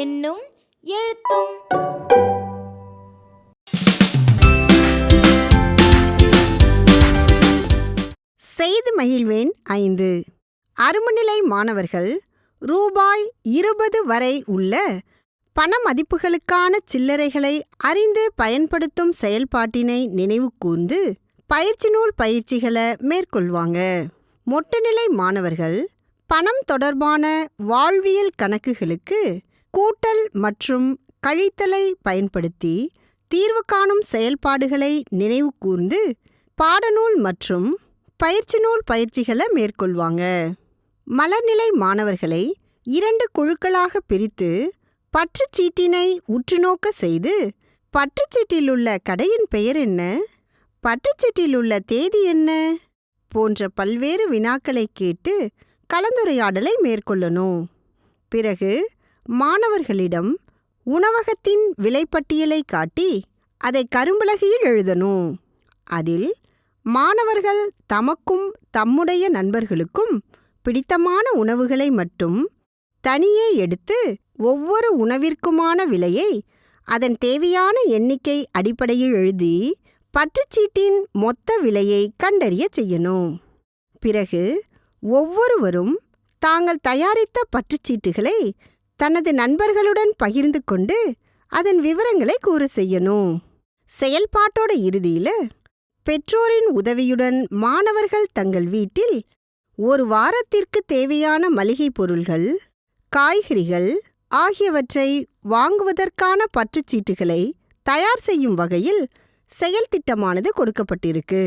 எண்ணும் எழுத்தும். செய்து மகிழ்வேன் 5. அருமநிலை மாணவர்கள் ரூபாய் 20 வரை உள்ள பண மதிப்புகளுக்கான சில்லறைகளை அறிந்து பயன்படுத்தும் செயல்பாட்டினை நினைவு கூர்ந்து பயிற்சி நூல் பயிற்சிகளை மேற்கொள்வாங்க. மொட்டநிலை மாணவர்கள் பணம் தொடர்பான வாழ்வியல் கணக்குகளுக்கு கூட்டல் மற்றும் கழித்தலை பயன்படுத்தி தீர்வு காணும் செயல்பாடுகளை நினைவு கூர்ந்து பாடநூல் மற்றும் பயிற்சி நூல் பயிற்சிகளை மேற்கொள்வாங்க. மலர்நிலை மாணவர்களை 2 குழுக்களாக பிரித்து பற்றுச்சீட்டினை உற்றுநோக்க செய்து பற்றுச்சீட்டிலுள்ள கடையின் பெயர் என்ன, பற்றுச்சீட்டிலுள்ள தேதி என்ன போன்ற பல்வேறு வினாக்களை கேட்டு கலந்துரையாடலை மேற்கொள்ளணும். பிறகு மாணவர்களிடம் உணவகத்தின் விலைப்பட்டியலை காட்டி அதை கரும்பலகையில் எழுதணும். அதில் மாணவர்கள் தமக்கும் தம்முடைய நண்பர்களுக்கும் பிடித்தமான உணவுகளை மட்டும் தனியே எடுத்து ஒவ்வொரு உணவிற்குமான விலையை அதன் தேவையான எண்ணிக்கை அடிப்படையில் எழுதி பற்றுச்சீட்டின் மொத்த விலையை கண்டறிய செய்யணும். பிறகு ஒவ்வொருவரும் தாங்கள் தயாரித்த பற்றுச்சீட்டுகளை தனது நண்பர்களுடன் பகிர்ந்து கொண்டு அதன் விவரங்களை கூற செய்யணும். செயல்பாட்டோட இறுதியில் பெற்றோரின் உதவியுடன் மாணவர்கள் தங்கள் வீட்டில் ஒரு வாரத்திற்கு தேவையான மளிகை பொருள்கள், காய்கறிகள் ஆகியவற்றை வாங்குவதற்கான பற்றுச்சீட்டுகளை தயார் செய்யும் வகையில் செயல் திட்டமானது கொடுக்கப்பட்டிருக்கு.